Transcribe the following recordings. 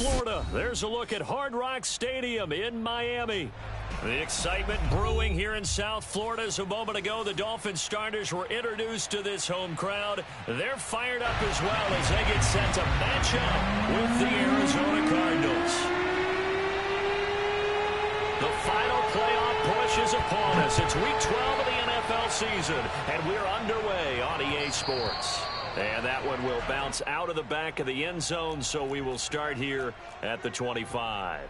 Florida. There's a look at Hard Rock Stadium in Miami. The excitement brewing here in South Florida as a moment ago the Dolphins starters were introduced to this home crowd. They're fired up as well as they get set to match up with the Arizona Cardinals. The final playoff push is upon us. It's week 12 of the NFL season, and we're underway on EA Sports. And that one will bounce out of the back of the end zone, so we will start here at the 25.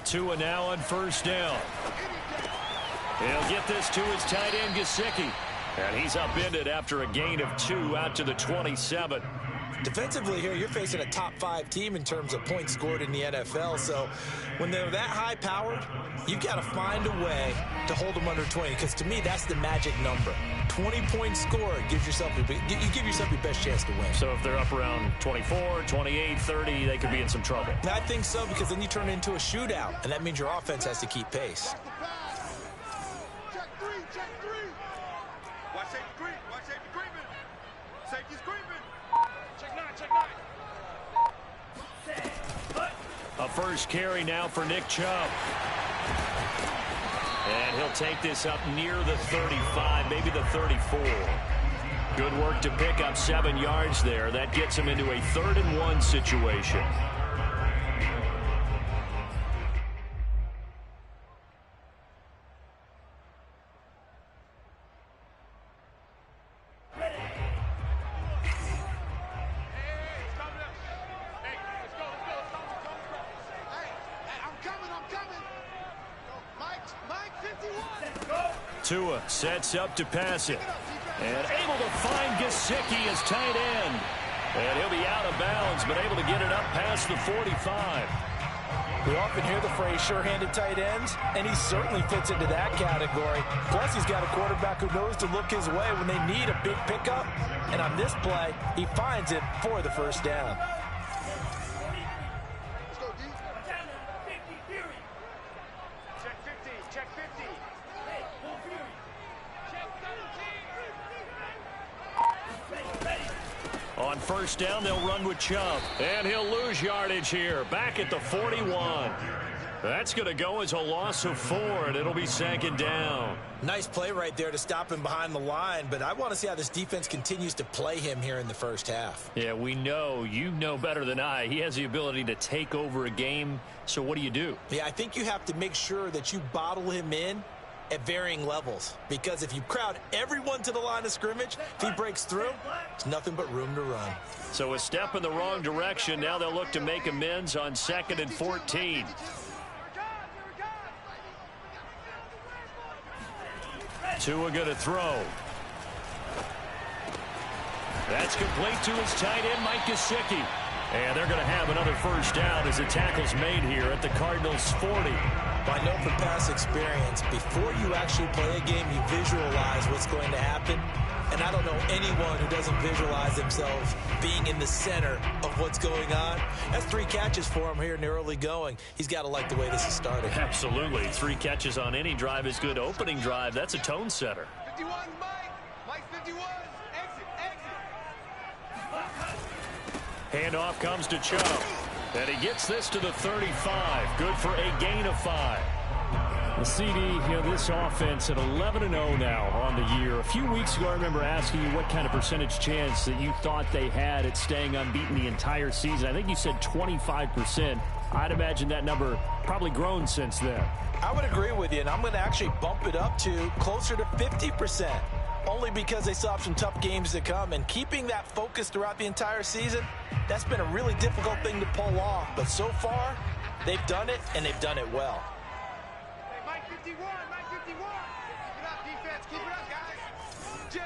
Tua now on first down. He'll get this to his tight end, Gesicki. And he's upended after a gain of 2 out to the 27. Defensively here, you're facing a top 5 team in terms of points scored in the NFL. So when they're that high-powered, you've got to find a way to hold them under 20. Because to me, that's the magic number. 20 points scored gives yourself you give yourself your best chance to win. So if they're up around 24, 28, 30, they could be in some trouble. I think so, because then you turn it into a shootout, and that means your offense has to keep pace. Check three. Watch safety creeping. Safety's creeping. Check 9. A first carry now for Nick Chubb. And he'll take this up near the 35, maybe the 34. Good work to pick up 7 yards there. That gets him into a 3rd and 1 situation. Tua sets up to pass it. And able to find Gesicki as tight end. And he'll be out of bounds, but able to get it up past the 45. We often hear the phrase sure-handed tight ends, and he certainly fits into that category. Plus, he's got a quarterback who knows to look his way when they need a big pickup. And on this play, he finds it for the first down. On first down, they'll run with Chubb. And he'll lose yardage here. Back at the 41. That's going to go as a loss of 4, and it'll be 2nd down. Nice play right there to stop him behind the line, but I want to see how this defense continues to play him here in the first half. Yeah, we know. You know better than I. He has the ability to take over a game, so what do you do? Yeah, I think you have to make sure that you bottle him in at varying levels, because if you crowd everyone to the line of scrimmage, if he breaks through, it's nothing but room to run. So a step in the wrong direction. Now they'll look to make amends on 2nd and 14. Tua going to throw. That's complete to his tight end, Mike Gesicki. And they're going to have another first down as the tackle's made here at the Cardinals' 40. I know from past experience, before you actually play a game, you visualize what's going to happen. And I don't know anyone who doesn't visualize themselves being in the center of what's going on. That's 3 catches for him here in the early going. He's got to like the way this is starting. Absolutely. 3 catches on any drive is good. Opening drive, that's a tone setter. 51, Mike. Mike 51. Exit. Handoff comes to Chubb. And he gets this to the 35. Good for a gain of 5. The CD, this offense at 11-0 now on the year. A few weeks ago, I remember asking you what kind of percentage chance that you thought they had at staying unbeaten the entire season. I think you said 25%. I'd imagine that number probably grown since then. I would agree with you, and I'm going to actually bump it up to closer to 50%. Only because they still have some tough games to come, and keeping that focus throughout the entire season, that's been a really difficult thing to pull off. But so far, they've done it, and they've done it well. Hey, Mike 51, Mike 51. Keep it up, defense. Keep it up, guys. Jim.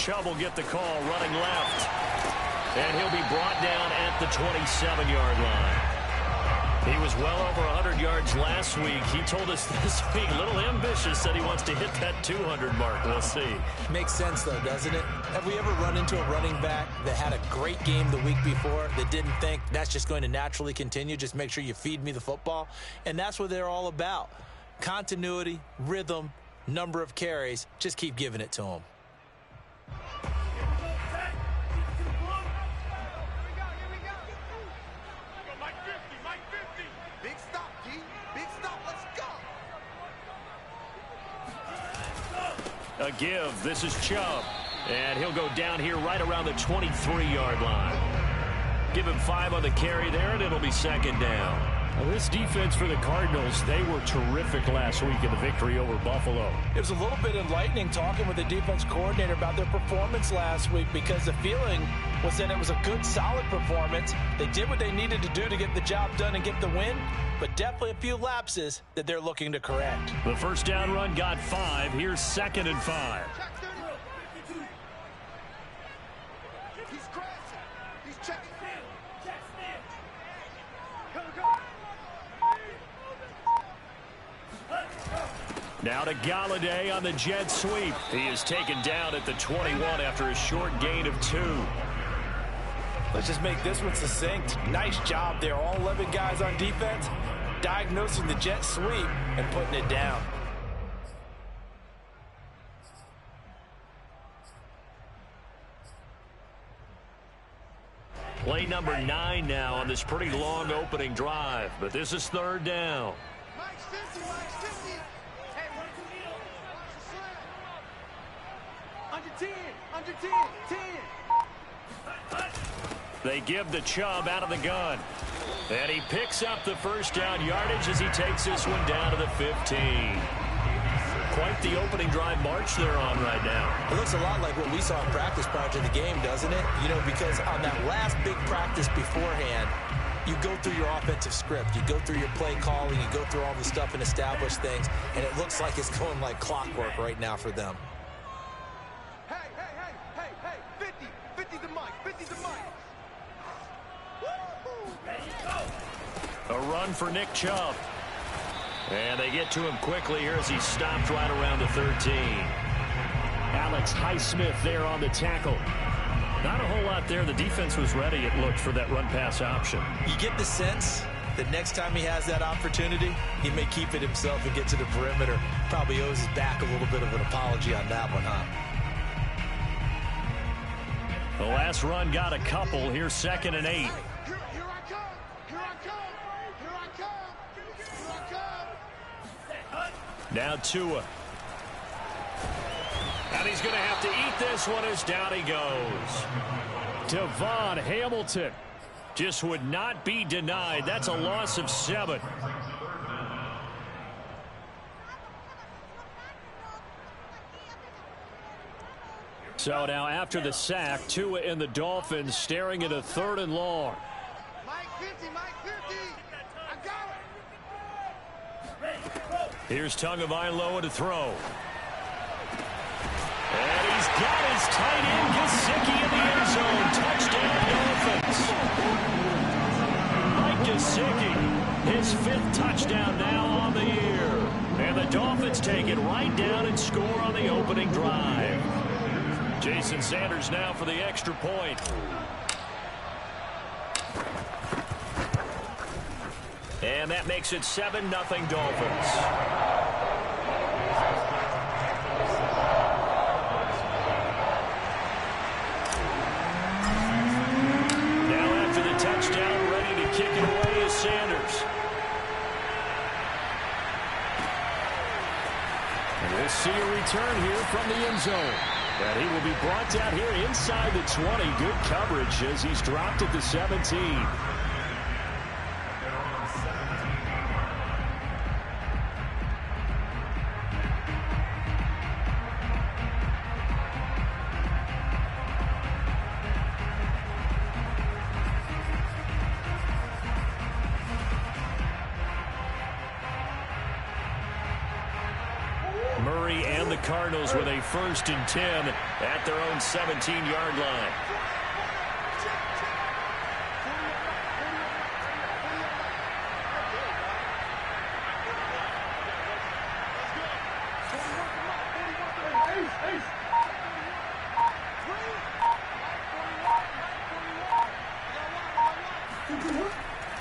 Chubb will get the call running left. And he'll be brought down at the 27-yard line. He was well over 100 yards last week. He told us this week, a little ambitious, that he wants to hit that 200 mark. We'll see. Makes sense, though, doesn't it? Have we ever run into a running back that had a great game the week before that didn't think that's just going to naturally continue? Just make sure you feed me the football. And that's what they're all about. Continuity, rhythm, number of carries. Just keep giving it to them. A give. This is Chubb. And he'll go down here right around the 23-yard line. Give him 5 on the carry there, and it'll be second down. Now, this defense for the Cardinals, they were terrific last week in the victory over Buffalo. It was a little bit enlightening talking with the defense coordinator about their performance last week, because the feeling was that it was a good, solid performance. They did what they needed to do to get the job done and get the win, but definitely a few lapses that they're looking to correct. The first down run got 5. Here's 2nd and 5. He's crashing. He's checking. Now to Galladay on the jet sweep. He is taken down at the 21 after a short gain of 2. Let's just make this one succinct. Nice job there. All 11 guys on defense diagnosing the jet sweep and putting it down. Play number 9 now on this pretty long opening drive. But this is 3rd down. Mike's 50, Mike's 50. Hey, watch the slam. Under 10, 10. They give the Chubb out of the gun. And he picks up the first down yardage as he takes this one down to the 15. Quite the opening drive march they're on right now. It looks a lot like what we saw in practice prior to the game, doesn't it? You know, because on that last big practice beforehand, you go through your offensive script. You go through your play calling. You go through all the stuff and establish things. And it looks like it's going like clockwork right now for them. Hey, 50. 50's the Mike. 50's the Mike. A run for Nick Chubb. And they get to him quickly here as he stopped right around the 13. Alex Highsmith there on the tackle. Not a whole lot there. The defense was ready, it looked, for that run-pass option. You get the sense that next time he has that opportunity, he may keep it himself and get to the perimeter. Probably owes his back a little bit of an apology on that one, huh? The last run got a couple. Here's 2nd and 8. Here I come. Here I come. Here I come. Here I come. Now Tua. And he's going to have to eat this one as down he goes. Devon Hamilton just would not be denied. That's a loss of 7. So now after the sack, Tua and the Dolphins staring at a 3rd and long. Mike 50, Mike 50. I got it. Here's Tagovailoa to throw. And he's got his tight end, Gesicki, in the end zone. Touchdown, Dolphins. Mike Gesicki, his 5th touchdown now on the year. And the Dolphins take it right down and score on the opening drive. Jason Sanders now for the extra point. And that makes it 7-0 Dolphins. Touchdown, ready to kick it away is Sanders. And we'll see a return here from the end zone. And he will be brought down here inside the 20. Good coverage as he's dropped at the 17. the Cardinals with a 1st and 10 at their own 17-yard line.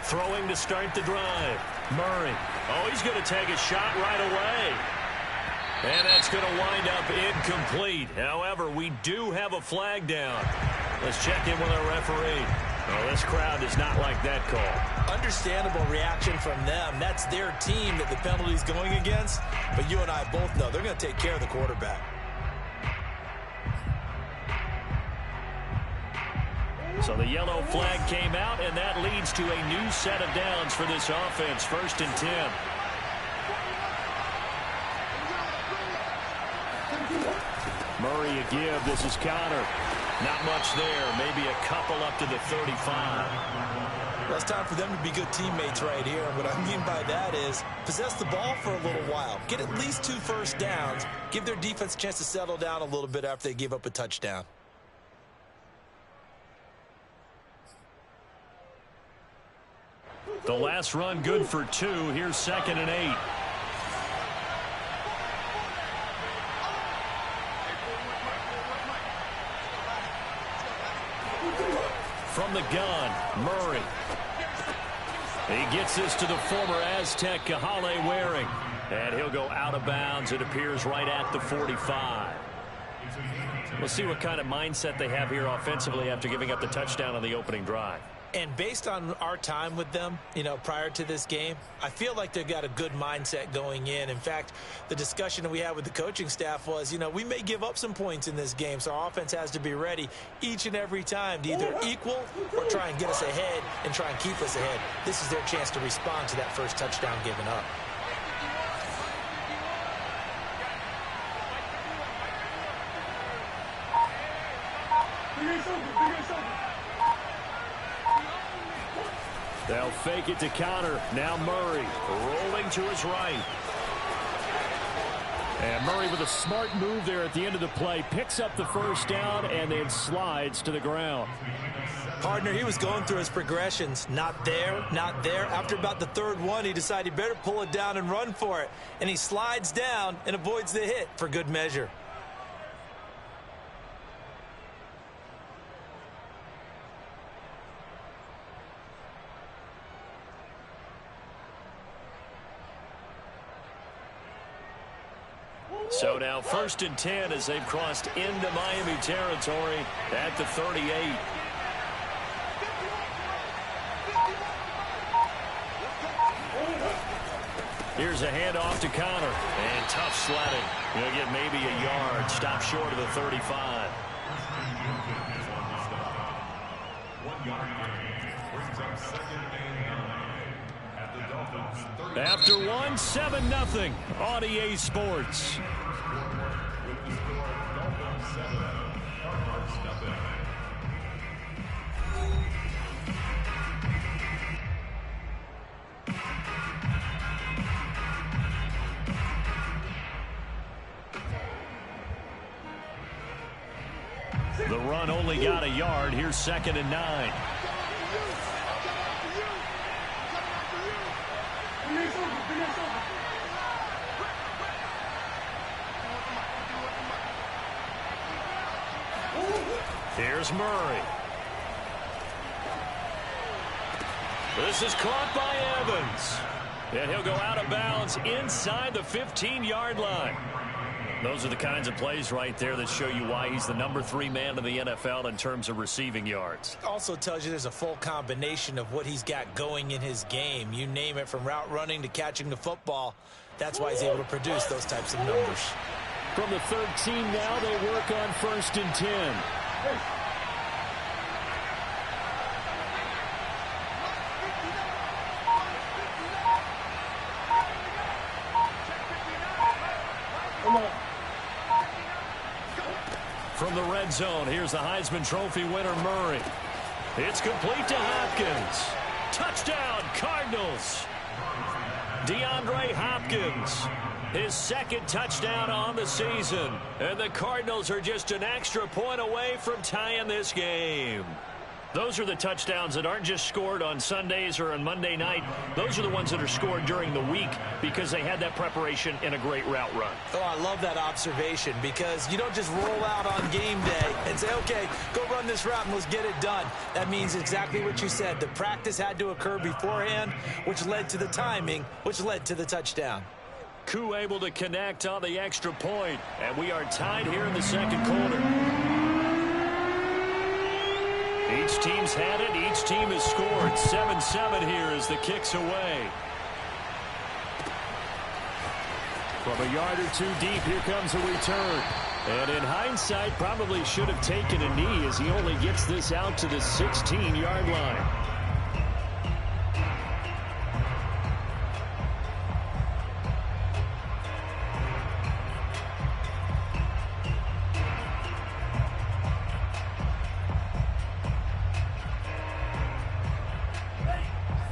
Throwing to start the drive. Murray. Oh, he's going to take a shot right away. And that's going to wind up incomplete. However, we do have a flag down. Let's check in with our referee. Well, this crowd does not like that call. Understandable reaction from them. That's their team that the penalty's going against. But you and I both know they're going to take care of the quarterback. So the yellow flag came out, and that leads to a new set of downs for this offense. 1st and 10. Murray a give. This is Connor. Not much there. Maybe a couple up to the 35. Well, it's time for them to be good teammates right here. And what I mean by that is possess the ball for a little while. Get at least 2 first downs. Give their defense a chance to settle down a little bit after they give up a touchdown. The last run good for 2. Here's 2nd and 8. From the gun, Murray. He gets this to the former Aztec, Kahale Waring. And he'll go out of bounds, it appears, right at the 45. We'll see what kind of mindset they have here offensively after giving up the touchdown on the opening drive. And based on our time with them, prior to this game, I feel like they've got a good mindset going in. In fact, the discussion that we had with the coaching staff was, we may give up some points in this game, so our offense has to be ready each and every time to either equal or try and get us ahead and try and keep us ahead. This is their chance to respond to that first touchdown given up. They'll fake it to Connor. Now Murray rolling to his right. And Murray with a smart move there at the end of the play. Picks up the 1st down and then slides to the ground. Partner, he was going through his progressions. Not there, not there. After about the 3rd one, he decided he better pull it down and run for it. And he slides down and avoids the hit for good measure. So now 1st and 10 as they've crossed into Miami territory at the 38. Here's a handoff to Connor. And tough sledding. He'll get maybe a yard. Stop short of the 35. After 1, 7-0 on EA Sports. The run only got a yard. Here's 2nd and 9. Here's Murray. This is caught by Evans. And he'll go out of bounds inside the 15-yard line. Those are the kinds of plays right there that show you why he's the number 3 man in the NFL in terms of receiving yards. Also tells you there's a full combination of what he's got going in his game. You name it, from route running to catching the football. That's why he's able to produce those types of numbers. From the 13 now, they work on 1st and 10. From the red zone, here's the Heisman Trophy winner, Murray. It's complete to Hopkins. Touchdown, Cardinals. DeAndre Hopkins his second touchdown on the season. And the Cardinals are just an extra point away from tying this game. Those are the touchdowns that aren't just scored on Sundays or on Monday night. Those are the ones that are scored during the week because they had that preparation and a great route run. Oh, I love that observation because you don't just roll out on game day and say, okay, go run this route and let's get it done. That means exactly what you said. The practice had to occur beforehand, which led to the timing, which led to the touchdown. Koo able to connect on the extra point, and we are tied here in the second quarter. Each team's had it. Each team has scored. 7-7 here as the kick's away. From a yard or two deep, here comes a return. And in hindsight, probably should have taken a knee as he only gets this out to the 16-yard line.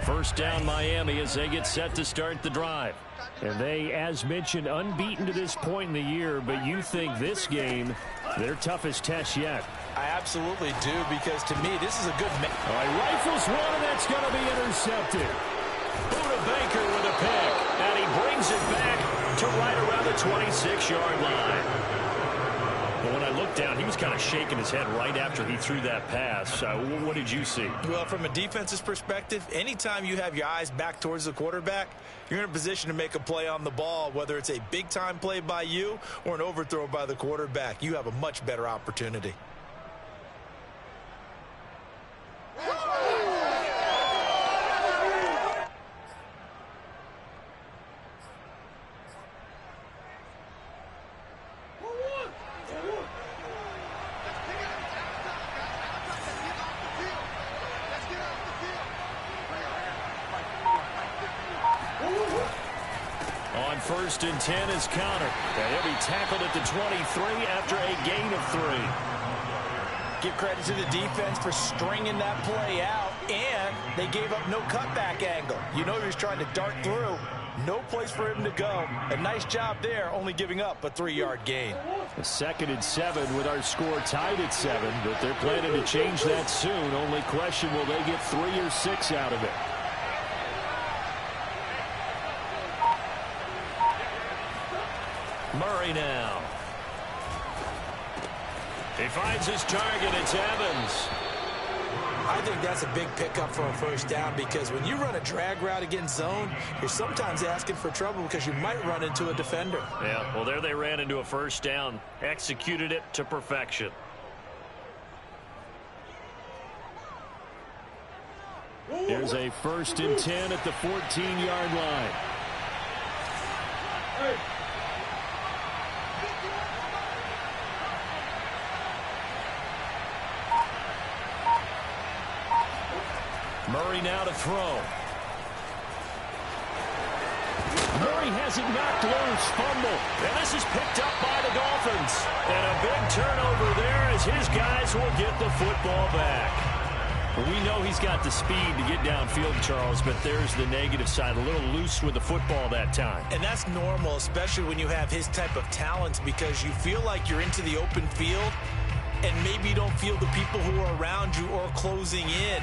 First down Miami as they get set to start the drive. And they, as mentioned, unbeaten to this point in the year, but you think this game, their toughest test yet. I absolutely do, because to me, this is a good match. All right, rifles one, and that's going to be intercepted. Buda Baker with a pick, and he brings it back to right around the 26-yard line. But when I looked down, he was kind of shaking his head right after he threw that pass. What did you see? Well, from a defense's perspective, anytime you have your eyes back towards the quarterback, you're in a position to make a play on the ball, whether it's a big-time play by you or an overthrow by the quarterback. You have a much better opportunity. First and 10 is counter. And he'll be tackled at the 23 after a gain of 3. Give credit to the defense for stringing that play out, and they gave up no cutback angle. You know he was trying to dart through. No place for him to go. A nice job there, only giving up a 3-yard gain. A 2nd and 7 with our score tied at 7, but they're planning to change that soon. Only question, will they get 3 or 6 out of it? Murray now. He finds his target. It's Evans. I think that's a big pickup for a first down, because when you run a drag route against zone, you're sometimes asking for trouble because you might run into a defender. Yeah, well, there they ran into a first down. Executed it to perfection. There's a 1st and 10 at the 14-yard line. Murray now to throw. Murray has it knocked loose. Fumble. And this is picked up by the Dolphins. And a big turnover there as his guys will get the football back. We know he's got the speed to get downfield, Charles, but there's the negative side. A little loose with the football that time. And that's normal, especially when you have his type of talents, because you feel like you're into the open field and maybe you don't feel the people who are around you or closing in.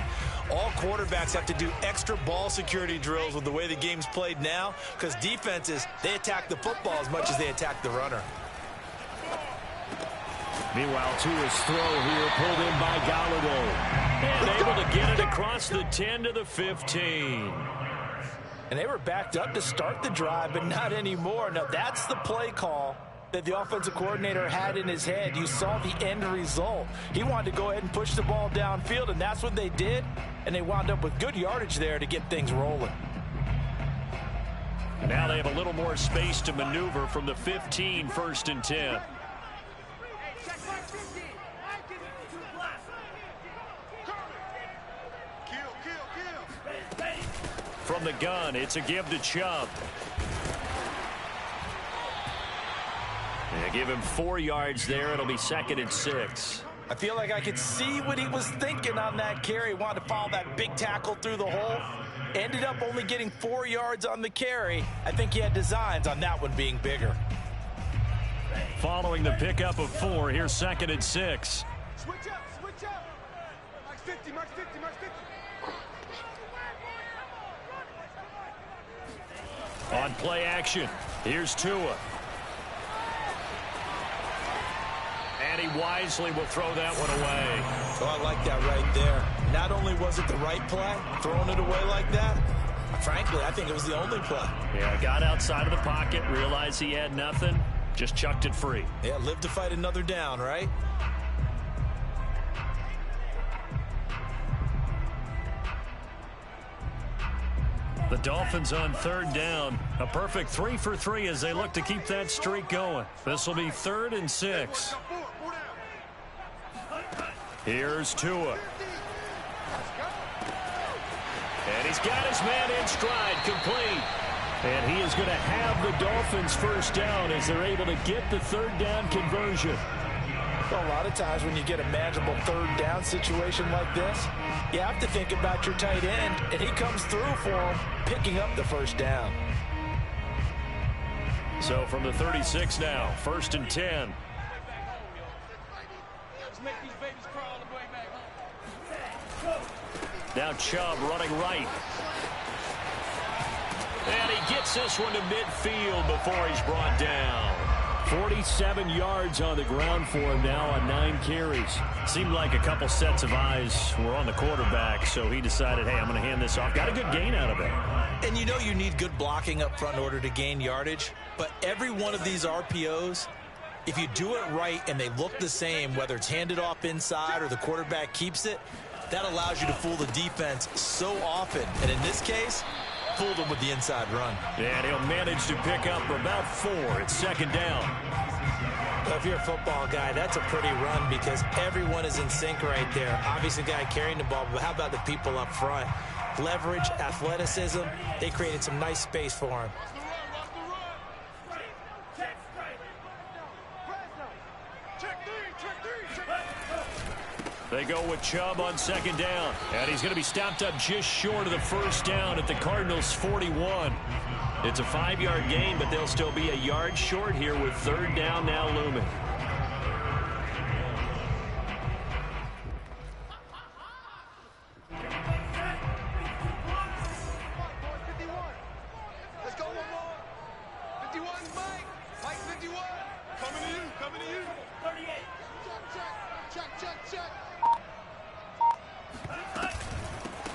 All quarterbacks have to do extra ball security drills with the way the game's played now, because defenses, they attack the football as much as they attack the runner. Meanwhile, Tua's throw here pulled in by Galladay. And able to get it across the 10 to the 15. And they were backed up to start the drive, but not anymore. Now, that's the play call that the offensive coordinator had in his head. You saw the end result. He wanted to go ahead and push the ball downfield, and that's what they did. And they wound up with good yardage there to get things rolling. Now they have a little more space to maneuver from the 15, 1st and 10. From the gun, it's a give to Chubb. And give him 4 yards there. It'll be 2nd and 6. I feel like I could see what he was thinking on that carry. Wanted to follow that big tackle through the hole. Ended up only getting 4 yards on the carry. I think he had designs on that one being bigger. Following the pickup of 4, here's 2nd and 6. Switch up, switch up. Max 50, max 50, max 50. On play action, here's Tua. And he wisely will throw that one away. Oh, I like that right there. Not only was it the right play, throwing it away like that, frankly, I think it was the only play. Yeah, got outside of the pocket, realized he had nothing, just chucked it free. Yeah, live to fight another down, right? The Dolphins on 3rd down. A perfect 3 for 3 as they look to keep that streak going. This will be 3rd and 6. Here's Tua. And he's got his man in stride, complete. And he is going to have the Dolphins first down as they're able to get the 3rd down conversion. Well, a lot of times when you get a manageable 3rd down situation like this, you have to think about your tight end, and he comes through for him, picking up the first down. So from the 36 now, 1st and 10. Now Chubb running right. And he gets this one to midfield before he's brought down. 47 yards on the ground for him now on 9 carries. Seemed like a couple sets of eyes were on the quarterback, so he decided, hey, I'm going to hand this off. Got a good gain out of it. And you know you need good blocking up front in order to gain yardage, but every one of these RPOs, if you do it right and they look the same, whether it's handed off inside or the quarterback keeps it, that allows you to fool the defense so often. And in this case, fooled him with the inside run. And he'll manage to pick up about 4. It's 2nd down. Well, if you're a football guy, that's a pretty run because everyone is in sync right there. Obviously, the guy carrying the ball, but how about the people up front? Leverage, athleticism, they created some nice space for him. They go with Chubb on 2nd down. And he's going to be stopped up just short of the first down at the Cardinals' 41. It's a 5-yard gain, but they'll still be a yard short here with 3rd down now looming. Let's go one more. 51, Mike. Mike 51. Coming to you, coming to you. 38. Check.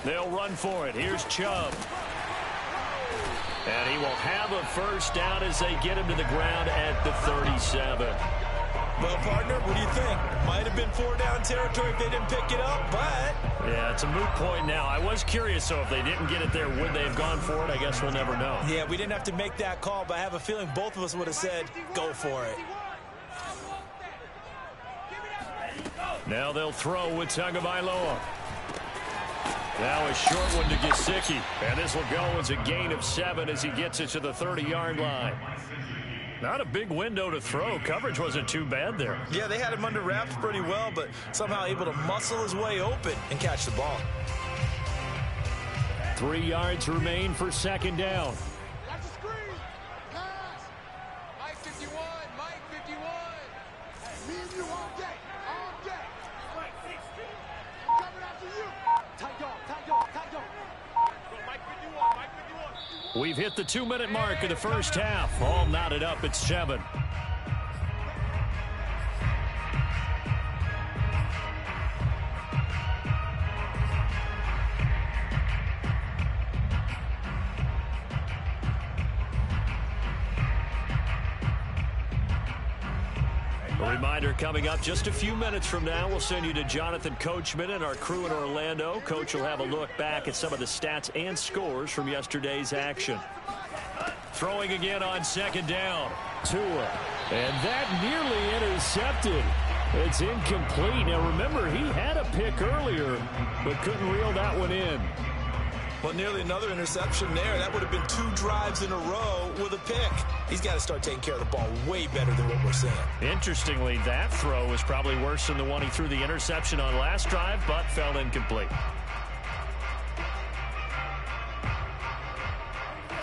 They'll run for it. Here's Chubb. And he will have a first down as they get him to the ground at the 37. Well, partner, what do you think? Might have been 4-down territory if they didn't pick it up, but... Yeah, it's a moot point now. I was curious, so if they didn't get it there, would they have gone for it? I guess we'll never know. Yeah, we didn't have to make that call, but I have a feeling both of us would have said, go for it. Now they'll throw with Tagovailoa. Now a short one to Gesicki. And this will go as a gain of 7 as he gets it to the 30-yard line. Not a big window to throw. Coverage wasn't too bad there. Yeah, they had him under wraps pretty well, but somehow able to muscle his way open and catch the ball. 3 yards remain for 2nd down. Watch the screen. Pass. Mike 51. Mike 51. Me and you all day. All day. Mike 16. I'm coming after you. Tight dog. Mike 51. Mike 51. We've hit the 2-minute mark of the first half. All knotted up at 7. A reminder coming up just a few minutes from now, we'll send you to Jonathan Coachman and our crew in Orlando. Coach will have a look back at some of the stats and scores from yesterday's action. Throwing again on 2nd down. Tua. And that nearly intercepted. It's incomplete. Now remember, he had a pick earlier, but couldn't reel that one in. Well, nearly another interception there. That would have been 2 drives in a row with a pick. He's got to start taking care of the ball way better than what we're seeing. Interestingly, that throw was probably worse than the one he threw the interception on last drive, but fell incomplete.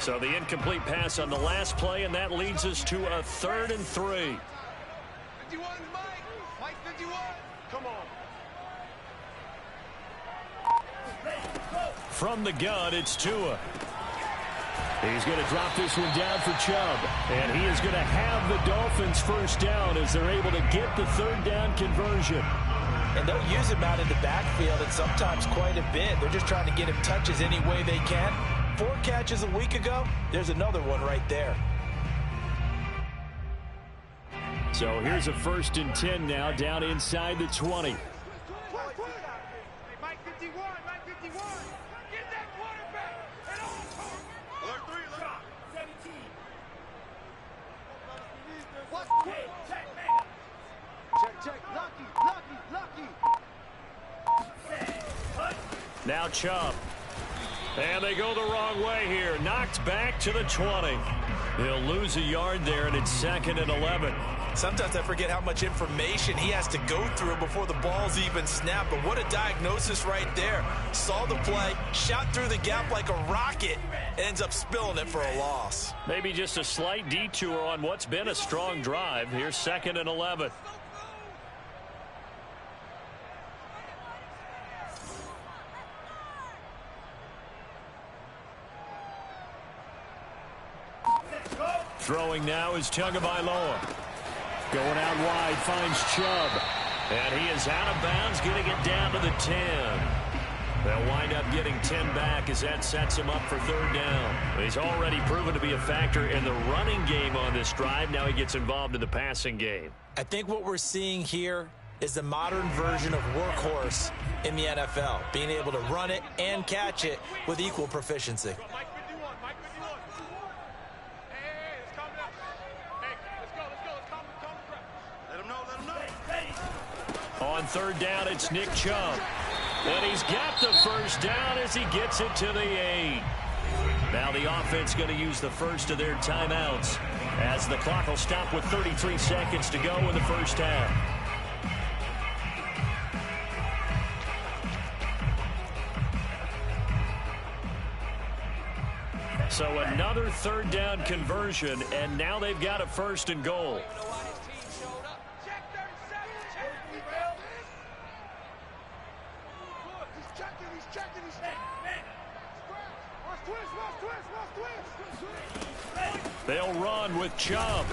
So the incomplete pass on the last play, and that leads us to a 3rd and 3. 51, Mike. Mike 51. Come on. From the gun, it's Tua. He's going to drop this one down for Chubb. And he is going to have the Dolphins first down as they're able to get the 3rd down conversion. And they'll use him out in the backfield and sometimes quite a bit. They're just trying to get him touches any way they can. 4 catches a week ago. There's another one right there. So here's a 1st and 10 now down inside the 20. Mike 51. Mike 51. Get that quarterback. And on. Alert 3. Alert 17. Check. Lucky. Now Chubb. And they go the wrong way here. Knocked back to the 20. He'll lose a yard there, and it's 2nd and 11. Sometimes I forget how much information he has to go through before the ball's even snapped. But what a diagnosis right there. Saw the play, shot through the gap like a rocket, and ends up spilling it for a loss. Maybe just a slight detour on what's been a strong drive. Here's 2nd and 11. Throwing now is Tagovailoa. Going out wide, finds Chubb. And he is out of bounds, getting it down to the 10. They'll wind up getting 10 back as that sets him up for 3rd down. He's already proven to be a factor in the running game on this drive. Now he gets involved in the passing game. I think what we're seeing here is the modern version of workhorse in the NFL, being able to run it and catch it with equal proficiency. Mike 51. Mike 51. Hey, let's calm down. Hey, let's go. Let's calm down. Let him know. On 3rd down, it's Nick Chubb. And he's got the first down as he gets it to the 8. Now the offense going to use the first of their timeouts as the clock will stop with 33 seconds to go in the first half. So another 3rd down conversion, and now they've got a 1st and goal. They'll run with Chubb.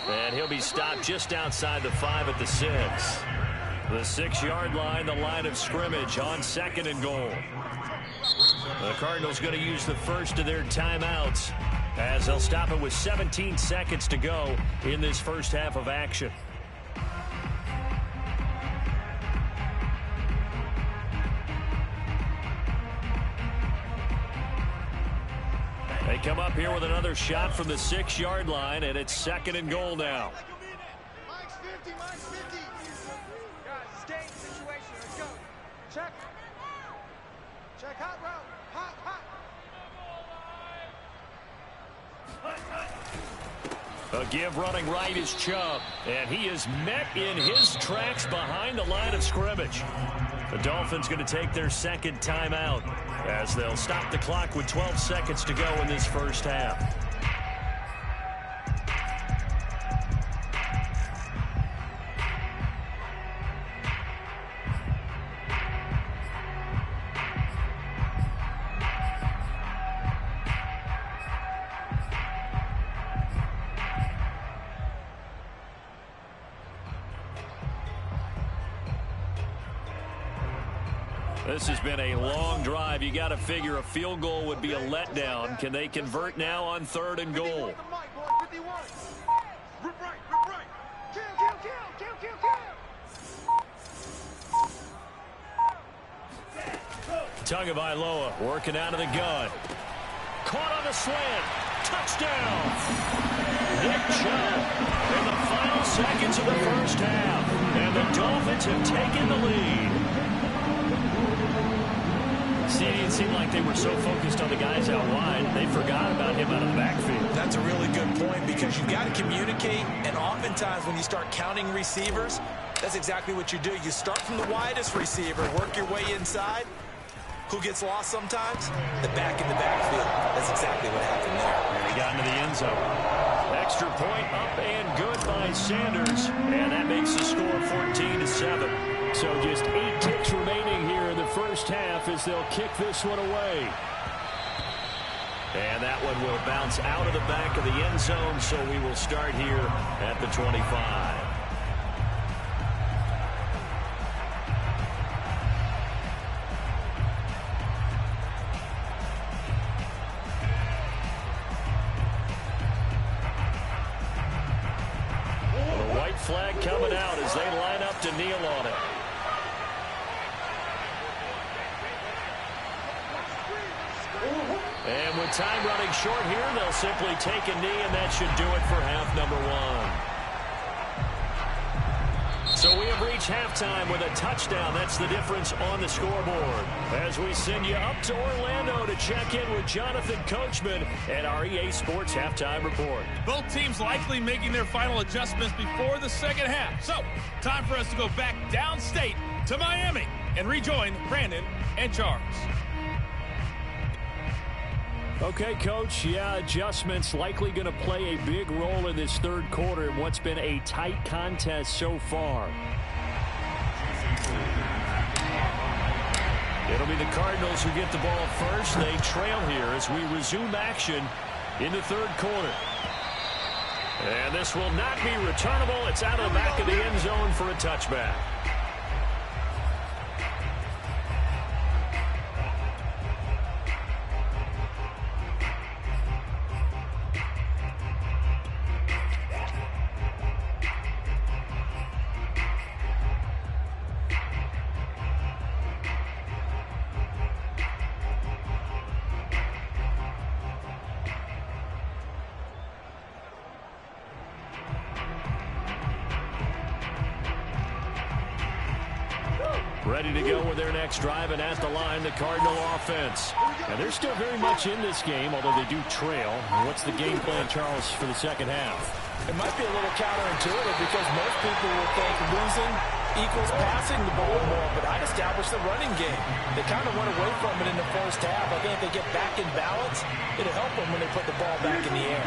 And he'll be stopped just outside the 5 at the 6. The 6-yard line, the line of scrimmage on 2nd and goal. The Cardinals going to use the first of their timeouts as they'll stop it with 17 seconds to go in this first half of action. They come up here with another shot from the 6-yard line, and it's 2nd and goal now. Mike's 50. Mike's 50. Guys, it's game situation. Let's go. Check. Hot route. Hot. A give running right is Chubb, and he is met in his tracks behind the line of scrimmage. The Dolphins going to take their 2nd timeout as they'll stop the clock with 12 seconds to go in this first half. This has been a long drive. You got to figure a field goal would be a letdown. Can they convert now on 3rd and goal? Tagovailoa working out of the gun. Caught on the slant. Touchdown. Nick Chubb in the final seconds of the first half. And the Dolphins have taken the lead. See, it seemed like they were so focused on the guys out wide, they forgot about him out of the backfield. That's a really good point because you've got to communicate, and oftentimes when you start counting receivers, that's exactly what you do. You start from the widest receiver, work your way inside. Who gets lost sometimes? The back in the backfield. That's exactly what happened there. And he got into the end zone. Extra point up and good by Sanders. And that makes the score 14-7. So just 8 ticks remaining here in the first half as they'll kick this one away. And that one will bounce out of the back of the end zone, so we will start here at the 25. Flag coming out as they line up to kneel on it. And with time running short here, they'll simply take a knee, and that should do it for half number 1. So we have reached halftime with a touchdown. That's the difference on the scoreboard. As we send you up to Orlando to check in with Jonathan Coachman and our EA Sports Halftime Report. Both teams likely making their final adjustments before the second half. So, time for us to go back downstate to Miami and rejoin Brandon and Charles. Okay, Coach. Yeah, adjustments likely going to play a big role in this third quarter in what's been a tight contest so far. It'll be the Cardinals who get the ball first. They trail here as we resume action in the third quarter. And this will not be returnable. It's out of the back of the end zone for a touchback. Ready to go with their next drive, and at the line, the Cardinal offense. And they're still very much in this game, although they do trail. What's the game plan, Charles, for the second half? It might be a little counterintuitive because most people will think losing equals passing the ball more, but I'd establish the running game. They kind of went away from it in the first half. I think if they get back in balance, it'll help them when they put the ball back in the air.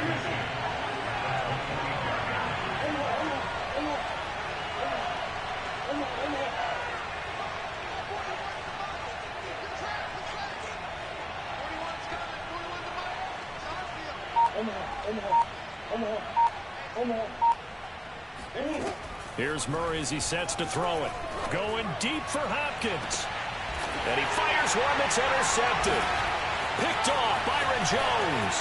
Here's Murray as he sets to throw it. Going deep for Hopkins. And he fires one that's intercepted. Picked off Byron Jones.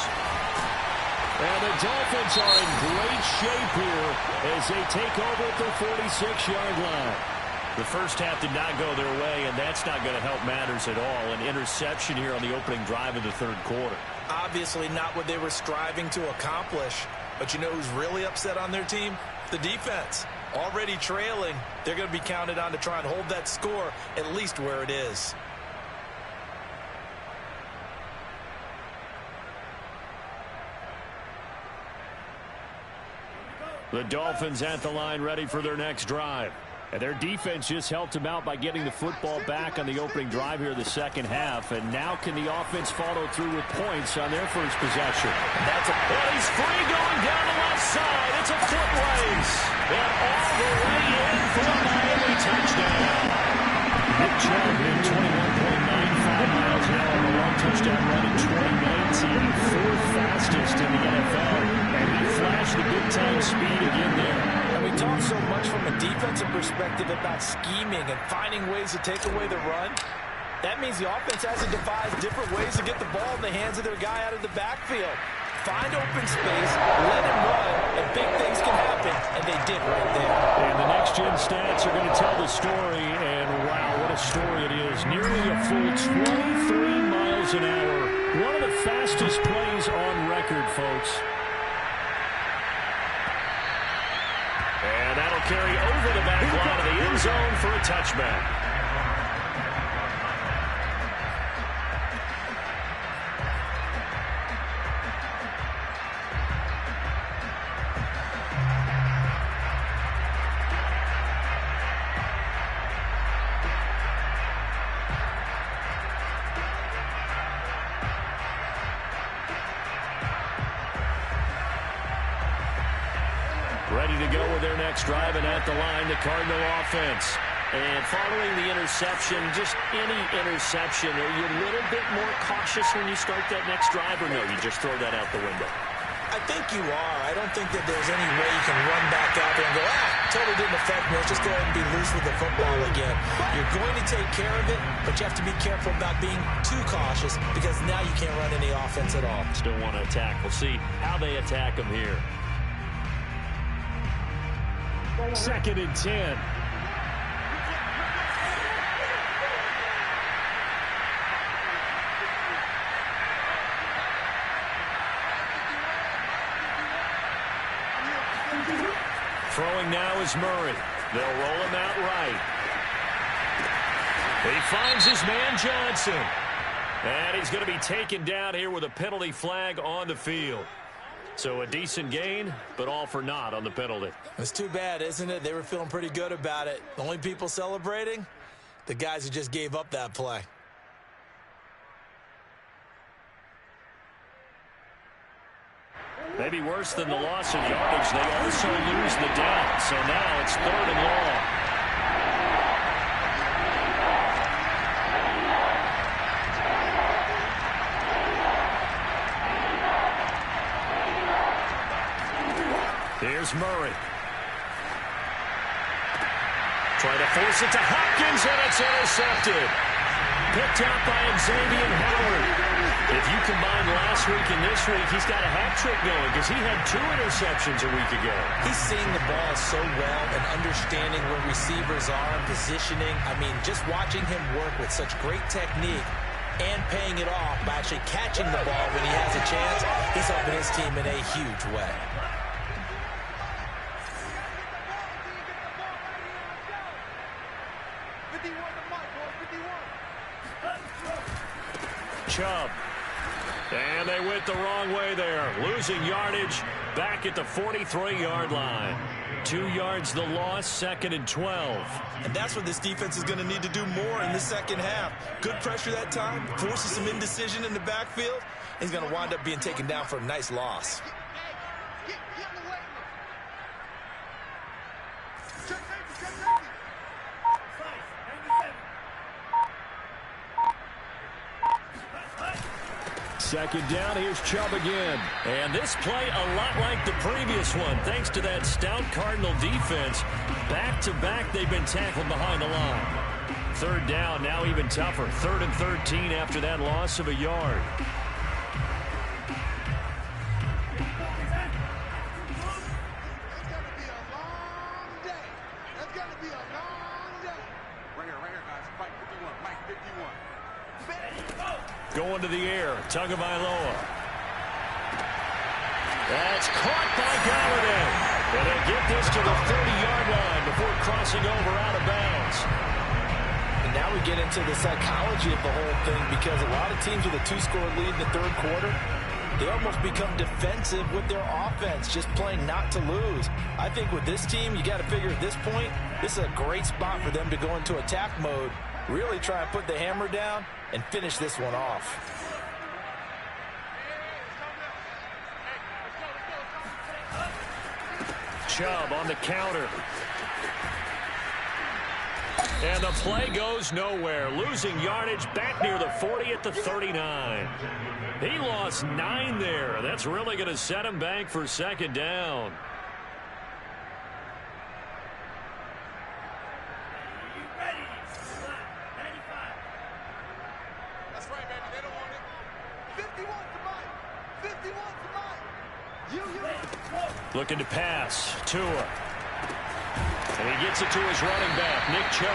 And the Dolphins are in great shape here as they take over at the 46-yard line. The first half did not go their way, and that's not going to help matters at all. An interception here on the opening drive of the third quarter. Obviously not what they were striving to accomplish. But you know who's really upset on their team? The defense. Already trailing, they're going to be counted on to try and hold that score at least where it is. The Dolphins at the line ready for their next drive. And their defense just helped them out by getting the football back on the opening drive here the second half. And now can the offense follow through with points on their first possession? Well, he's free going down the left side. It's a foot race. And all the way in for a Miami touchdown. Nick Chubb in 21.95 miles an hour on the long touchdown run in 2019. Fourth fastest in the NFL. And he flashed the big-time speed again there. We talk so much from a defensive perspective about scheming and finding ways to take away the run. That means the offense has to devise different ways to get the ball in the hands of their guy out of the backfield. Find open space, let him run, and big things can happen, and they did right there. And the next-gen stats are going to tell the story, and wow, what a story it is. Nearly a full 23 miles an hour. One of the fastest plays on record, folks. And that'll carry over the back line of the end zone for a touchback. ready to go with their next drive, and at the line, the Cardinal offense. And following the interception, just any interception, are you a little bit more cautious when you start that next drive, or no, you just throw that out the window? I think you are. I don't think that there's any way you can run back out there and go, totally didn't affect me. Let's just go ahead and be loose with the football again. You're going to take care of it, but you have to be careful about being too cautious because now you can't run any offense at all. Still want to attack. We'll see how they attack them here. 2nd and 10. Throwing now is Murray. They'll roll him out right. He finds his man Johnson. And he's going to be taken down here with a penalty flag on the field. So a decent gain, but all for naught on the penalty. It's too bad, isn't it? They were feeling pretty good about it. The only people celebrating, the guys who just gave up that play. Maybe worse than the loss of yardage, they also lose the down. So now it's 3rd and long. Here's Murray. Try to force it to Hopkins, and it's intercepted. Picked up by Xavier Howard. If you combine last week and this week, he's got a hat trick going because he had 2 interceptions a week ago. He's seeing the ball so well and understanding where receivers are and positioning. I mean, just watching him work with such great technique and paying it off by actually catching the ball when he has a chance, he's helping his team in a huge way. Chubb. And they went the wrong way there. Losing yardage back at the 43-yard line. 2 yards the loss, 2nd and 12. And that's what this defense is going to need to do more in the second half. Good pressure that time, forces some indecision in the backfield. He's going to wind up being taken down for a nice loss. Second down, here's Chubb again. And this play a lot like the previous one, thanks to that stout Cardinal defense. Back-to-back, they've been tackled behind the line. 3rd down, now even tougher. 3rd and 13 after that loss of a yard. Going to the air, Tagovailoa. That's caught by Galladay. And they get this to the 30-yard line before crossing over out of bounds. And now we get into the psychology of the whole thing because a lot of teams with a 2-score lead in the 3rd quarter, they almost become defensive with their offense, just playing not to lose. I think with this team, you got to figure at this point, this is a great spot for them to go into attack mode, really try and put the hammer down and finish this one off. Chubb on the counter. And the play goes nowhere. Losing yardage back near the 40 at the 39. He lost 9 there. That's really going to set him back for 2nd down. Looking to pass. Tua. And he gets it to his running back, Nick Chubb.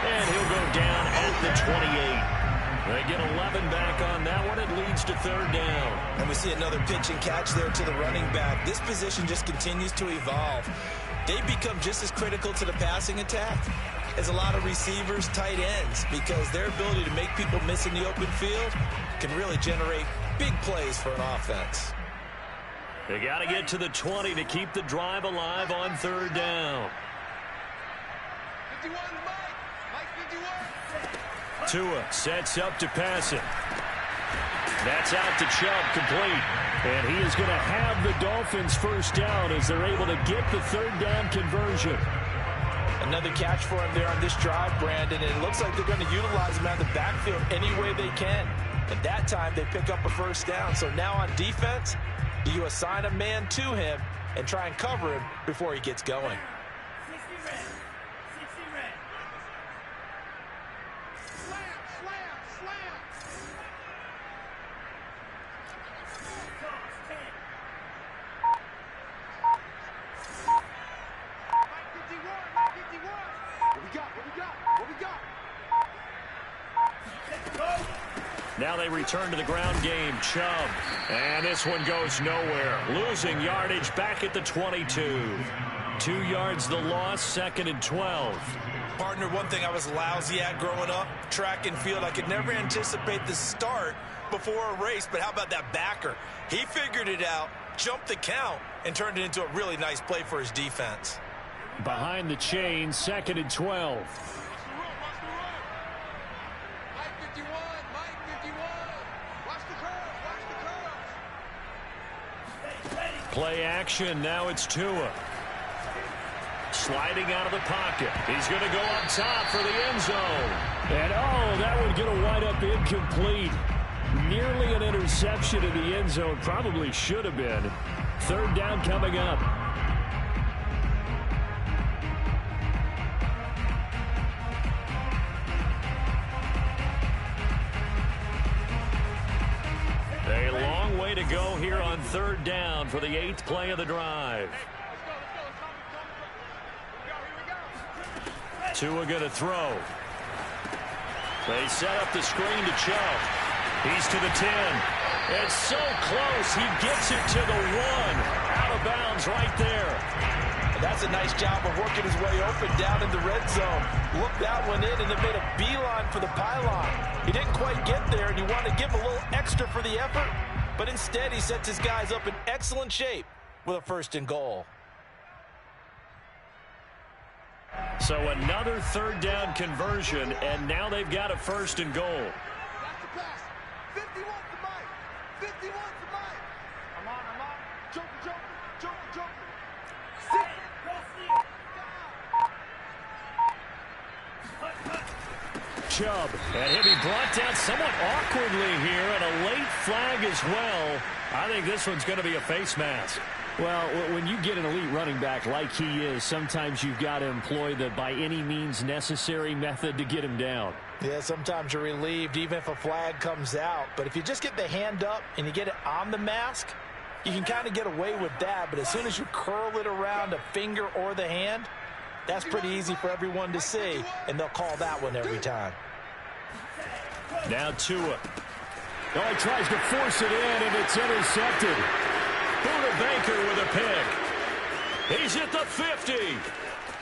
And he'll go down at the 28. They get 11 back on that one. It leads to 3rd down. And we see another pitch and catch there to the running back. This position just continues to evolve. They become just as critical to the passing attack as a lot of receivers, tight ends, because their ability to make people miss in the open field can really generate big plays for an offense. They got to get to the 20 to keep the drive alive on 3rd down. 51, Mike 51. Tua sets up to pass it. That's out to Chubb, complete. And he is going to have the Dolphins first down as they're able to get the third down conversion. Another catch for him there on this drive, Brandon, and it looks like they're going to utilize him out of the backfield any way they can. And that time they pick up a first down. So now on defense, do you assign a man to him and try and cover him before he gets going? Now they return to the ground game. Chubb. And this one goes nowhere. Losing yardage back at the 22. 2 yards the loss, 2nd and 12. Partner, one thing I was lousy at growing up, track and field. I could never anticipate the start before a race, but how about that backer? He figured it out, jumped the count, and turned it into a really nice play for his defense. Behind the chain, 2nd and 12. Play action, now it's Tua. Sliding out of the pocket. He's going to go up top for the end zone. And, oh, that one's going to wind up incomplete. Nearly an interception in the end zone. Probably should have been. Third down coming up. A long way to go here on third down for the 8th play of the drive. Tua going to throw. They set up the screen to Chubb. He's to the 10. It's so close. He gets it to the 1. Out of bounds right there. And that's a nice job of working his way open down in the red zone. Looked that one in and then made a beeline for the pylon. He didn't quite get there, and you want to give him a little extra for the effort. But instead, he sets his guys up in excellent shape with a 1st and goal. So another third down conversion, and now they've got a 1st and goal. That's the pass. 51 to Mike. 51 to Mike. I'm on. Joker. Chubb, and he'll be brought down somewhat awkwardly here, and a late flag as well. I think this one's going to be a face mask. Well, when you get an elite running back like he is, sometimes you've got to employ the by any means necessary method to get him down. Yeah, sometimes you're relieved even if a flag comes out. But if you just get the hand up and you get it on the mask, you can kind of get away with that. But as soon as you curl it around a finger or the hand, that's pretty easy for everyone to see, and they'll call that one every time. Now Tua. Oh, he tries to force it in, and it's intercepted. Buda Baker with a pick. He's at the 50,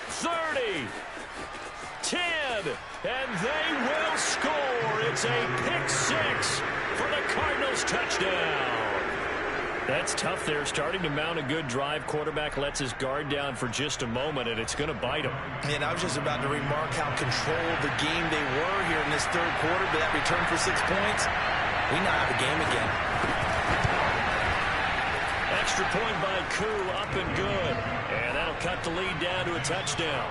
30, 10, and they will score. It's a pick 6 for the Cardinals touchdown. That's tough there, starting to mount a good drive. Quarterback lets his guard down for just a moment, and it's going to bite him. And I was just about to remark how controlled the game they were here in this third quarter, but that return for 6 points, we now have a game again. Extra point by Koo, up and good. And that'll cut the lead down to a touchdown.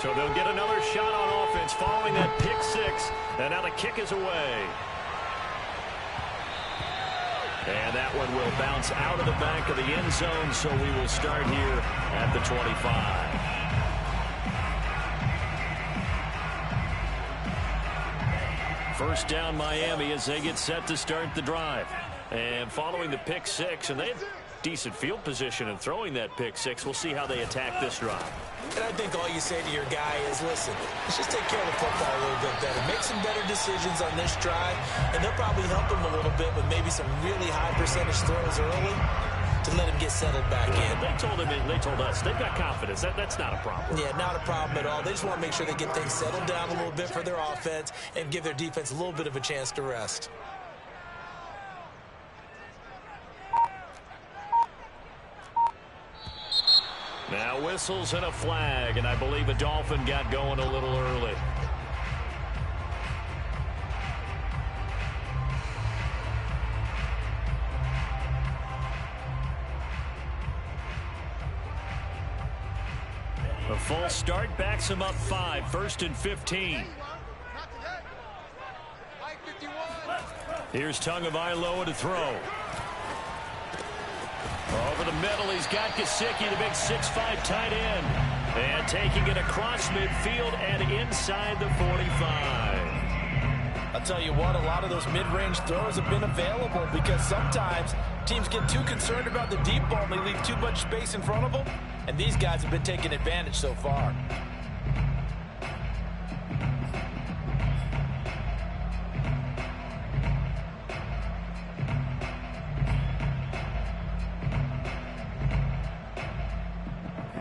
So they'll get another shot on offense following that pick 6. And now the kick is away. And that one will bounce out of the back of the end zone, so we will start here at the 25. First down Miami as they get set to start the drive. And following the pick 6, and they have decent field position in throwing that pick 6. We'll see how they attack this drive. And I think all you say to your guy is, listen, let's just take care of the football a little bit better. Make some better decisions on this drive, and they'll probably help him a little bit with maybe some really high percentage throws early to let him get settled back in. They told us they've got confidence. That's not a problem. Yeah, not a problem at all. They just want to make sure they get things settled down a little bit for their offense and give their defense a little bit of a chance to rest. Now whistles and a flag, and I believe a Dolphin got going a little early. A false start backs him up 5, 1st and 15. Here's Tagovailoa to throw. Over the middle, he's got Gesicki, the big 6'5" tight end. And taking it across midfield and inside the 45. I'll tell you what, a lot of those mid-range throws have been available because sometimes teams get too concerned about the deep ball and they leave too much space in front of them. And these guys have been taking advantage so far.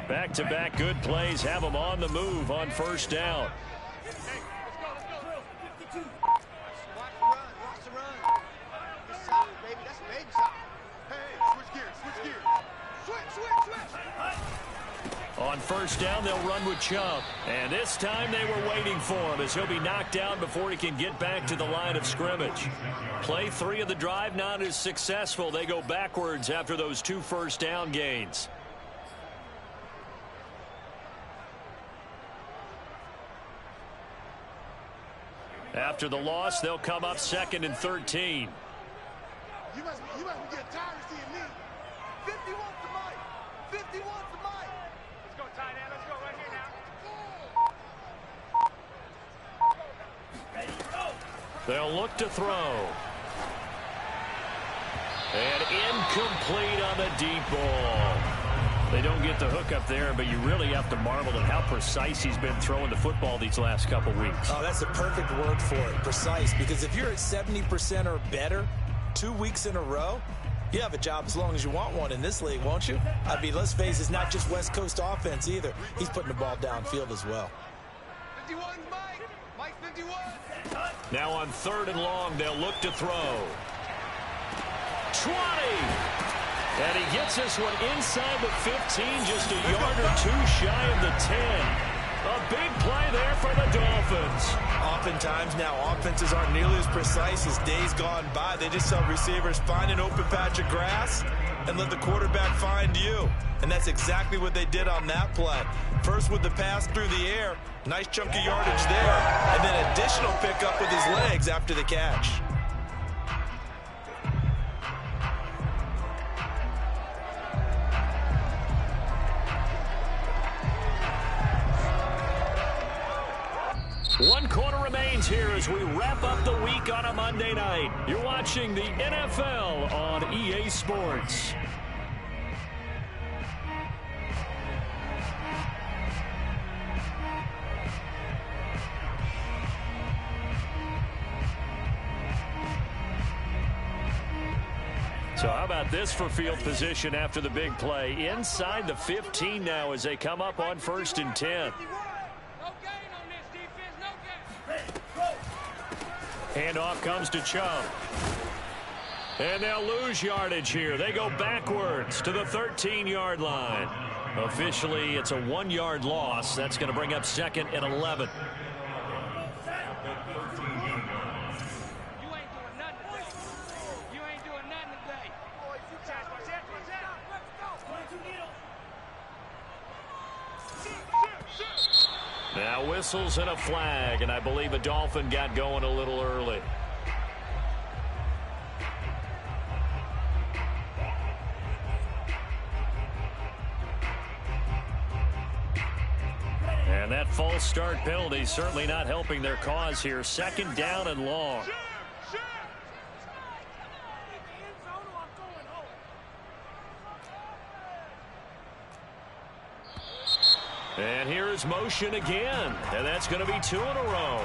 Back-to-back good plays have them on the move on 1st down. On 1st down, they'll run with Chubb. And this time they were waiting for him as he'll be knocked down before he can get back to the line of scrimmage. Play 3 of the drive not as successful. They go backwards after those 2 1st down gains. After the loss, they'll come up 2nd and 13. You must be getting tired of seeing me. 51 to Mike. 51 to Mike. Let's go, tight end. Let's go right here now. They'll look to throw. And incomplete on the deep ball. They don't get the hook up there, but you really have to marvel at how precise he's been throwing the football these last couple weeks. Oh, that's the perfect word for it, precise. Because if you're at 70% or better 2 weeks in a row, you have a job as long as you want one in this league, won't you? I mean, let's face it, it's not just West Coast offense either. He's putting the ball downfield as well. 51, Mike. Mike 51. Now on 3rd and long, they'll look to throw. 20! And he gets this one inside the 15, just a yard or 2 shy of the 10. A big play there for the Dolphins. Oftentimes now, offenses aren't nearly as precise as days gone by. They just tell receivers, find an open patch of grass and let the quarterback find you. And that's exactly what they did on that play. First with the pass through the air, nice chunk of yardage there, and then additional pickup with his legs after the catch. One quarter remains here as we wrap up the week on a Monday night. You're watching the NFL on EA Sports. So how about this for field position after the big play? Inside the 15 now as they come up on 1st and 10. Handoff comes to Chubb. And they'll lose yardage here. They go backwards to the 13-yard line. Officially, it's a 1-yard loss. That's going to bring up 2nd and 11. Now whistles and a flag, and I believe a Dolphin got going a little early. And that false start penalty certainly not helping their cause here. 2nd down and long. And here's motion again, and that's going to be 2 in a row.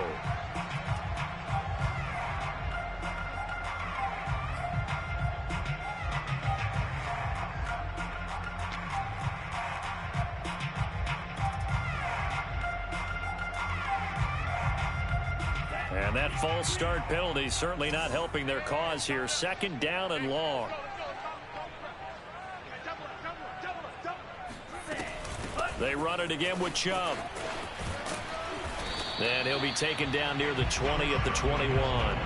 And that false start penalty certainly not helping their cause here. 2nd down and long. They run it again with Chubb. And he'll be taken down near the 20 at the 21.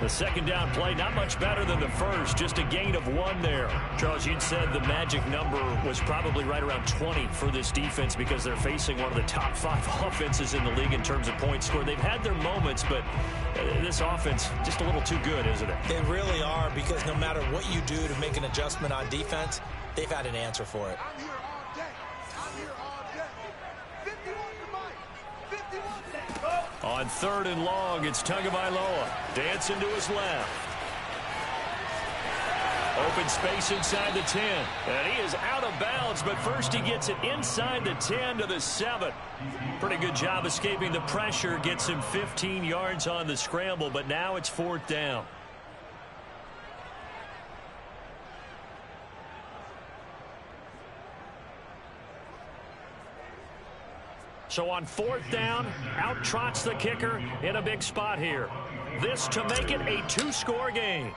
The second down play, not much better than the first, just a gain of 1 there. Charles, you'd said the magic number was probably right around 20 for this defense because they're facing one of the top 5 offenses in the league in terms of points scored. They've had their moments, but this offense just a little too good, isn't it? They really are, because no matter what you do to make an adjustment on defense, they've had an answer for it. I'm here all day. I'm here all day. 51 to Mike. 51 to On 3rd and long, it's Tagovailoa dancing to his left. Open space inside the 10. And he is out of bounds, but first he gets it inside the 10 to the 7. Pretty good job escaping the pressure. Gets him 15 yards on the scramble, but now it's 4th down. So on 4th down, out trots the kicker in a big spot here. This to make it a 2-score game.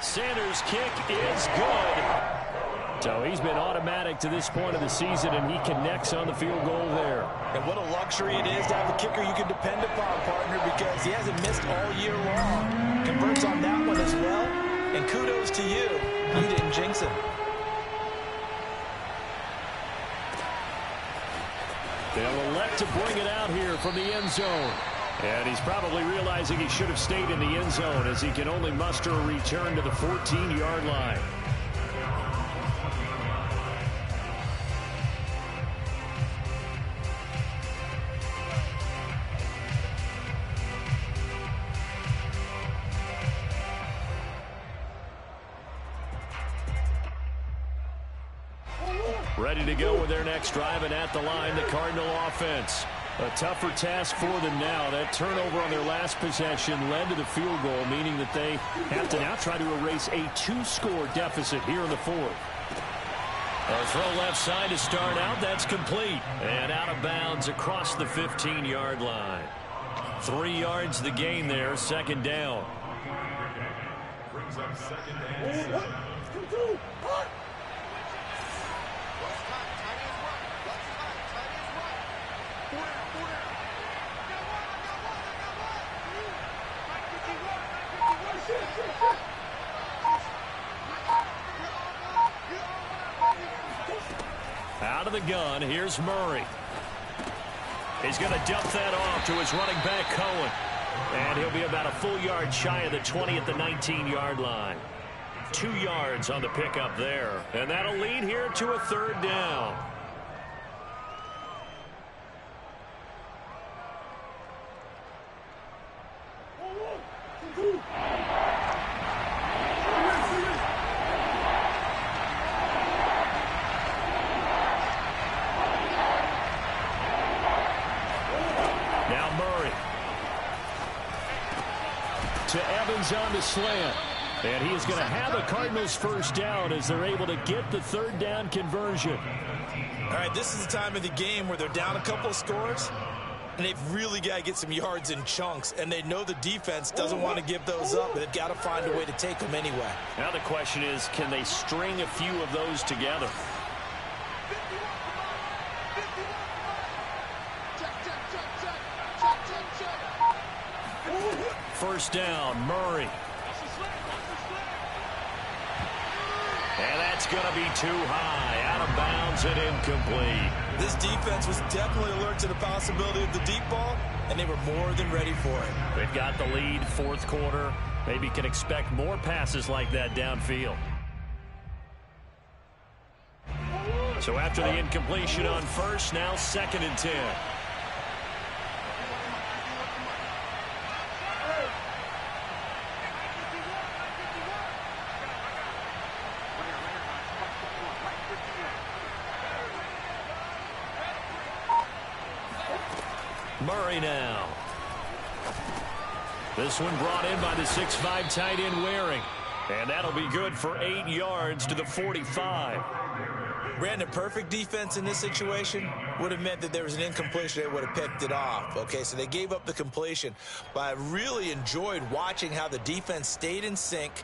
Sanders' kick is good. So he's been automatic to this point of the season, and he connects on the field goal there. And what a luxury it is to have a kicker you can depend upon, partner, because he hasn't missed all year long. Converts on that one as well. And kudos to you. You didn't jinx him. They'll elect to bring it out here from the end zone. And he's probably realizing he should have stayed in the end zone as he can only muster a return to the 14-yard line. Ready to go with their next drive, and at the line, the Cardinal offense. A tougher task for them now. That turnover on their last possession led to the field goal, meaning that they have to now try to erase a 2-score deficit here in the 4th. A throw left side to start out. That's complete. And out of bounds across the 15-yard line. 3 yards the gain there, 2nd down. Brings up 2nd down. Out of the gun, here's Murray. He's going to dump that off to his running back, Cohen. And he'll be about a full yard shy of the 20 at the 19-yard line. 2 yards on the pickup there. And that'll lead here to a 3rd down. On the slant, and he is going to have a Cardinals 1st down as they're able to get the 3rd down conversion. All right, this is the time of the game where they're down a couple of scores, and they've really got to get some yards in chunks, and they know the defense doesn't want to give those up, but they've got to find a way to take them anyway. Now the question is, can they string a few of those together? First down, Murray. And that's going to be too high. Out of bounds and incomplete. This defense was definitely alert to the possibility of the deep ball, and they were more than ready for it. They've got the lead, 4th quarter. Maybe can expect more passes like that downfield. So after the incompletion on 1st, now 2nd and 10. Murray now. This one brought in by the 6'5" tight end Waring. And that'll be good for 8 yards to the 45. Brandon, perfect defense in this situation would have meant that there was an incompletion. They would have picked it off. Okay, so they gave up the completion. But I really enjoyed watching how the defense stayed in sync,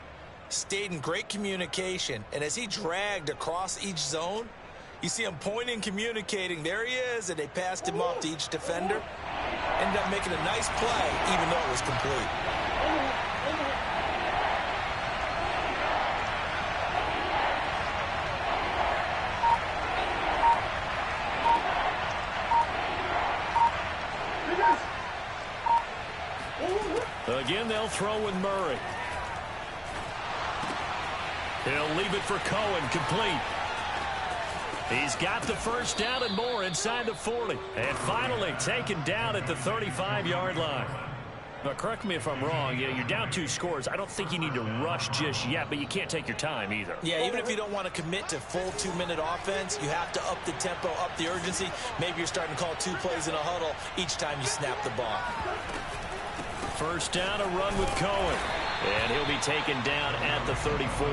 stayed in great communication, and as he dragged across each zone, you see him pointing, communicating. There he is, and they passed him off to each defender. Ended up making a nice play, even though it was complete. Again, they'll throw with Murray. He'll leave it for Cohen, complete. He's got the first down and more inside the 40. And finally taken down at the 35-yard line. Now, correct me if I'm wrong. You're down 2 scores. I don't think you need to rush just yet, but you can't take your time either. Yeah, even if you don't want to commit to full 2-minute offense, you have to up the tempo, up the urgency. Maybe you're starting to call 2 plays in a huddle each time you snap the ball. First down, a run with Cohen. And he'll be taken down at the 34.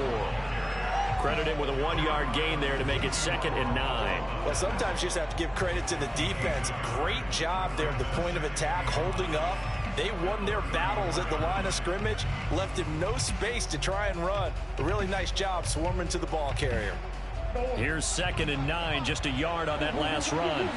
Credit him with a 1-yard gain there to make it 2nd and 9. Well, sometimes you just have to give credit to the defense. Great job there at the point of attack, holding up. They won their battles at the line of scrimmage, left him no space to try and run. A really nice job swarming to the ball carrier. Here's 2nd and 9, just a yard on that last run.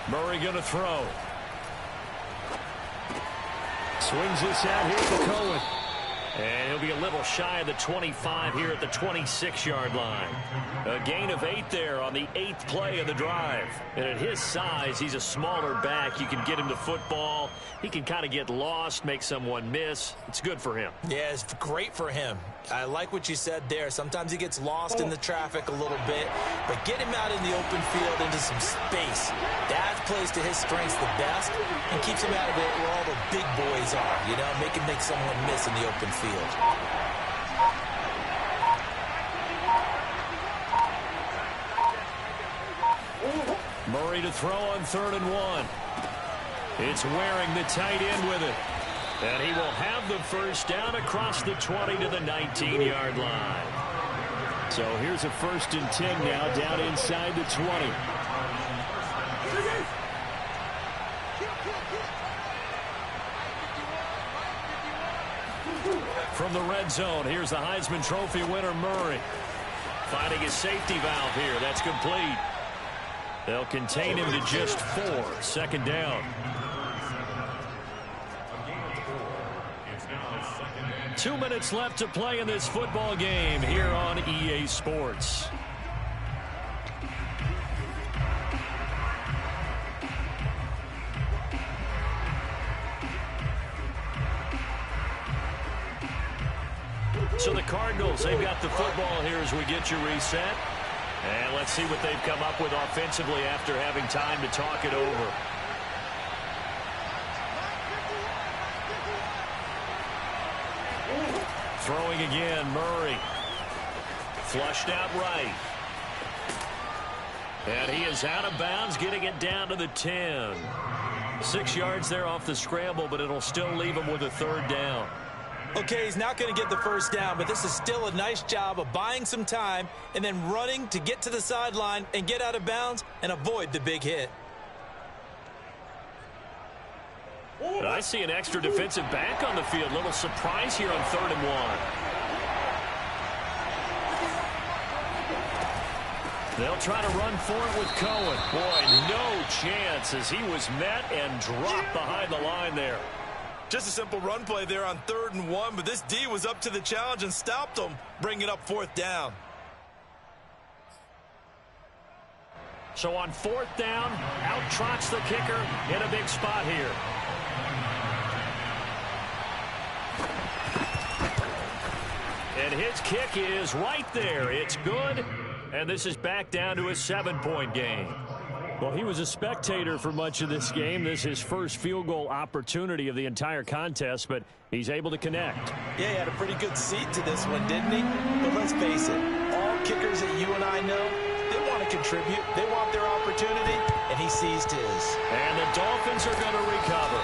Murray going to throw. Swings this out here for Cohen. And he'll be a little shy of the 25 here at the 26-yard line. A gain of 8 there on the 8th play of the drive. And at his size, he's a smaller back. You can get him to football. He can kind of get lost, make someone miss. It's good for him. Yeah, it's great for him. I like what you said there. Sometimes he gets lost in the traffic a little bit, but get him out in the open field into some space. That plays to his strengths the best and keeps him out of it where all the big boys are, you know, make him make someone miss in the open field. Murray to throw on 3rd and 1. It's Waring, the tight end, with it. And he will have the first down across the 20 to the 19-yard line. So here's a 1st and 10 now down inside the 20. From the red zone, here's the Heisman Trophy winner, Murray. Finding his safety valve here. That's complete. They'll contain him to just 4. 2nd down. 2 minutes left to play in this football game here on EA Sports. So the Cardinals, they've got the football here as we get you reset. And let's see what they've come up with offensively after having time to talk it over. Throwing again, Murray. Flushed out right. And he is out of bounds, getting it down to the 10. 6 yards there off the scramble, but it'll still leave him with a 3rd down. Okay, he's not going to get the first down, but this is still a nice job of buying some time and then running to get to the sideline and get out of bounds and avoid the big hit. But I see an extra defensive back on the field. Little surprise here on 3rd and 1. They'll try to run for it with Cohen. Boy, no chance as he was met and dropped behind the line there. Just a simple run play there on 3rd and 1, but this D was up to the challenge and stopped him, bringing up 4th down. So on 4th down, out trots the kicker in a big spot here. And his kick is right there. It's good. And this is back down to a 7-point game. Well, he was a spectator for much of this game. This is his first field goal opportunity of the entire contest, but he's able to connect. Yeah, he had a pretty good seat to this one, didn't he? But let's face it, all kickers that you and I know, they want to contribute. They want their opportunity, and he seized his. And the Dolphins are going to recover.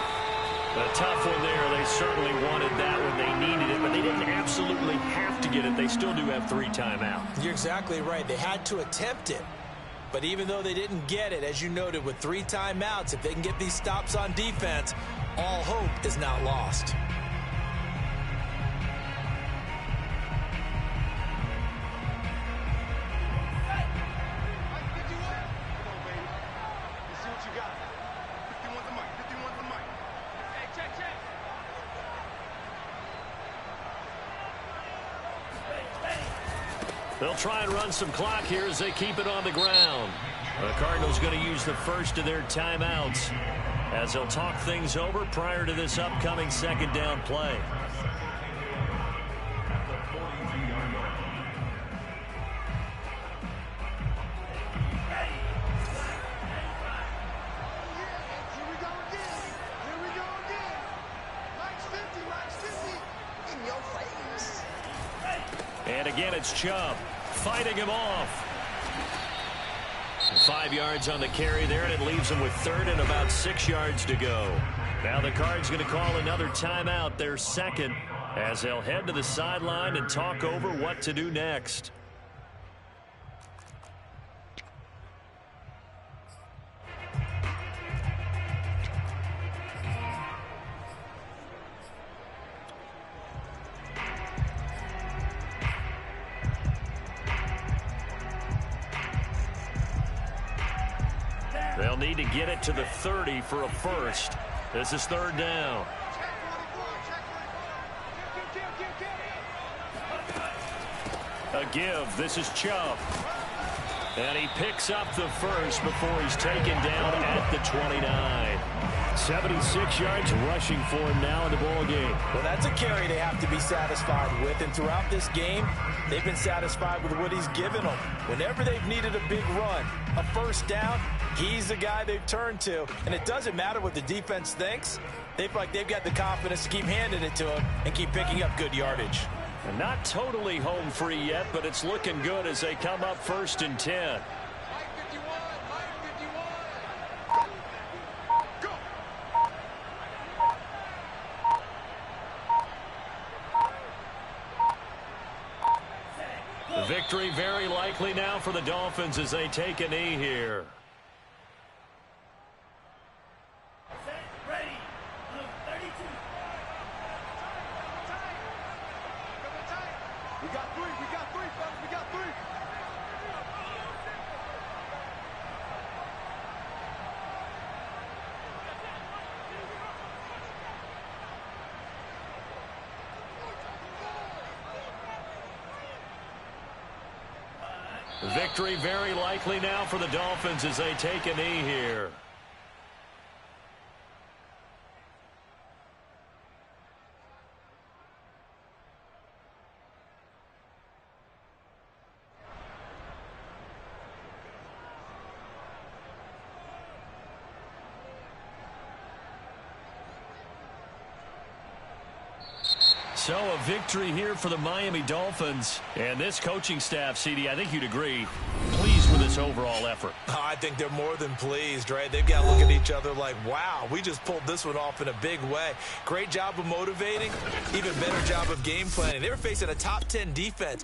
A tough one there. They certainly wanted that when they needed it, but they didn't absolutely have to get it. They still do have 3 timeouts. You're exactly right. They had to attempt it. But even though they didn't get it, as you noted, with 3 timeouts, if they can get these stops on defense, all hope is not lost. They'll try and run some clock here as they keep it on the ground. The Cardinals going to use the first of their timeouts as they'll talk things over prior to this upcoming second down play. And again, it's Chubb fighting him off. 5 yards on the carry there, and it leaves him with 3rd and about 6 yards to go. Now the Cards going to call another timeout, their second, as they'll head to the sideline and talk over what to do next. They'll need to get it to the 30 for a first. This is 3rd down. A give. This is Chubb. And he picks up the first before he's taken down at the 29. 76 yards rushing for him now in the ball game. Well, that's a carry they have to be satisfied with, and throughout this game, they've been satisfied with what he's given them. Whenever they've needed a big run, a first down, he's the guy they've turned to, and it doesn't matter what the defense thinks. They feel like they've got the confidence to keep handing it to him and keep picking up good yardage. And not totally home free yet, but it's looking good as they come up 1st and 10. Victory very likely now for the Dolphins as they take a knee here. We got three, fellas, we got 3. Victory very likely now for the Dolphins as they take a knee here. So a victory here for the Miami Dolphins. And this coaching staff, CD, I think you'd agree, pleased with this overall effort. Oh, I think they're more than pleased, right? They've got to look at each other like, wow, we just pulled this one off in a big way. Great job of motivating, even better job of game planning. They were facing a top 10 defense.